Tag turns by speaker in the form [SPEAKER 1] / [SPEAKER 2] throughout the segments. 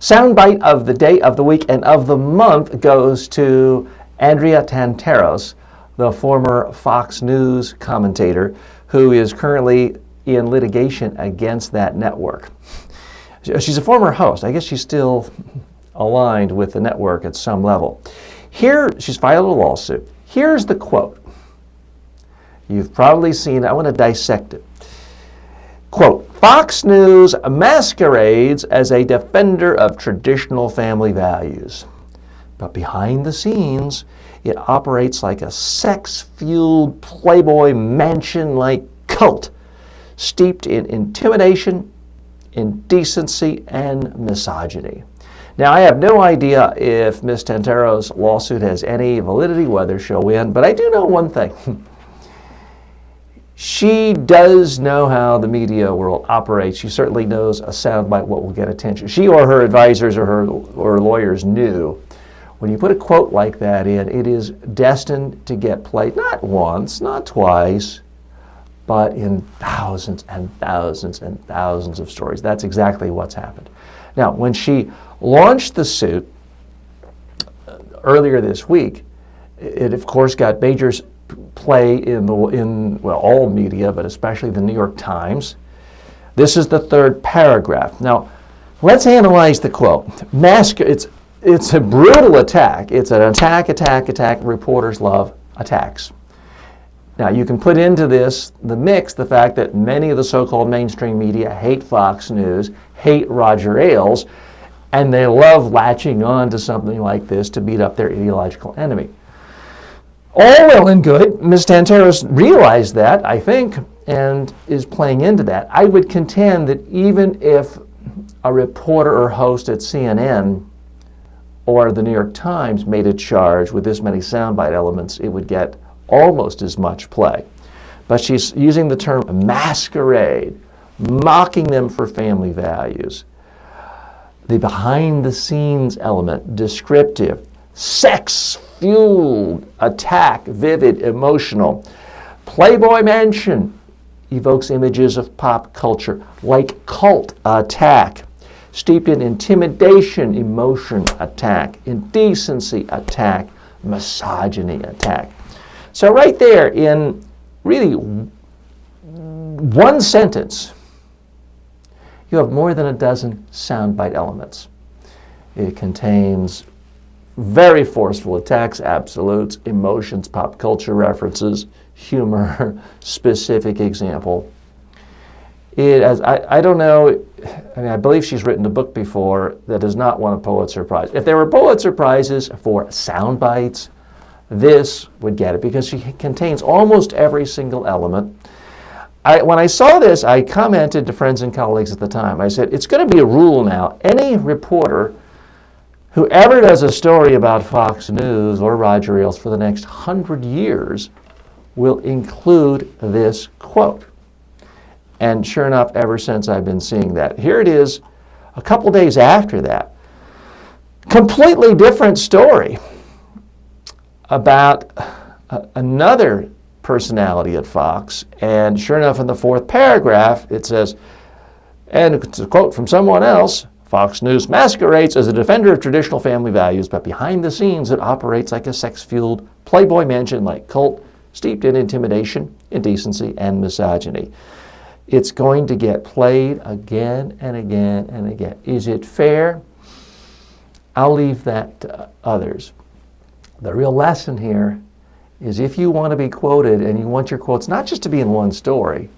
[SPEAKER 1] Soundbite of the day, of the week, and of the month goes to Andrea Tantaros, the former Fox News commentator who is currently in litigation against that network. She's a former host. I guess she's still aligned with the network at some level. Here, she's filed a lawsuit. Here's the quote. You've probably seen it. I want to dissect it. Quote, Fox News masquerades as a defender of traditional family values, but behind the scenes, it operates like a sex-fueled Playboy Mansion-like cult, steeped in intimidation, indecency, and misogyny. Now, I have no idea if Ms. Tantaros' lawsuit has any validity, whether she'll win, but I do know one thing. She does know how the media world operates. She certainly knows a soundbite what will get attention. She or her advisors or her lawyers knew when you put a quote like that in, it is destined to get played not once, not twice, but in thousands and thousands and thousands of stories. That's exactly what's happened. Now, when she launched the suit earlier this week, it of course got major play in all media, but especially the New York Times. This is the third paragraph. Now, let's analyze the quote. It's a brutal attack. It's an attack. Reporters love attacks. Now, you can put into the mix the fact that many of the so-called mainstream media hate Fox News, hate Roger Ailes, and they love latching on to something like this to beat up their ideological enemy. All well and good. Ms. Tantaros realized that, I think, and is playing into that. I would contend that even if a reporter or host at CNN or the New York Times made a charge with this many soundbite elements, it would get almost as much play. But she's using the term masquerade, mocking them for family values. The behind-the-scenes element, descriptive, sex-fueled, attack, vivid, emotional. Playboy Mansion evokes images of pop culture, like cult attack, steeped in intimidation, emotion attack, indecency attack, misogyny attack. So right there in really one sentence, you have more than a dozen soundbite elements. It contains very forceful attacks, absolutes, emotions, pop culture references, humor, specific example. I don't know, I believe she's written a book before that has not won a Pulitzer Prize. If there were Pulitzer Prizes for sound bites, this would get it because she contains almost every single element. When I saw this, I commented to friends and colleagues at the time. I said, it's going to be a rule now. Any reporter whoever does a story about Fox News or Roger Ailes for the next 100 years will include this quote. And sure enough, ever since I've been seeing that. Here it is, a couple days after that. Completely different story about another personality at Fox. And sure enough, in the fourth paragraph, it says, and it's a quote from someone else, Fox News masquerades as a defender of traditional family values, but behind the scenes it operates like a sex-fueled Playboy Mansion-like cult steeped in intimidation, indecency, and misogyny. It's going to get played again and again and again. Is it fair? I'll leave that to others. The real lesson here is if you want to be quoted and you want your quotes not just to be in one story,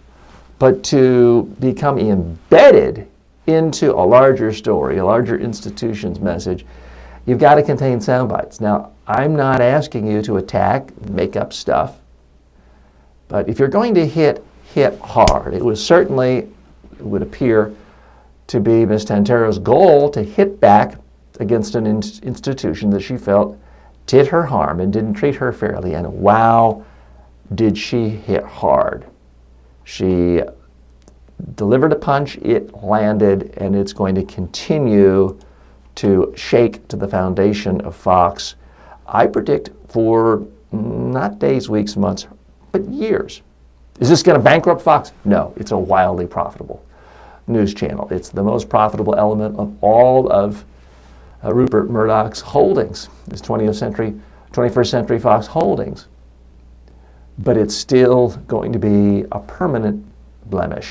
[SPEAKER 1] but to become embedded into a larger story, a larger institution's message, you've got to contain sound bites. Now, I'm not asking you to attack, make up stuff, but if you're going to hit hard. It was certainly, it would appear to be Ms. Tantaros' goal to hit back against an institution that she felt did her harm and didn't treat her fairly. And wow, did she hit hard. She delivered a punch, it landed, and it's going to continue to shake to the foundation of Fox, I predict, for not days, weeks, months, but years. Is this going to bankrupt Fox? No, it's a wildly profitable news channel. It's the most profitable element of all of Rupert Murdoch's holdings, his 21st Century Fox holdings. But it's still going to be a permanent blemish.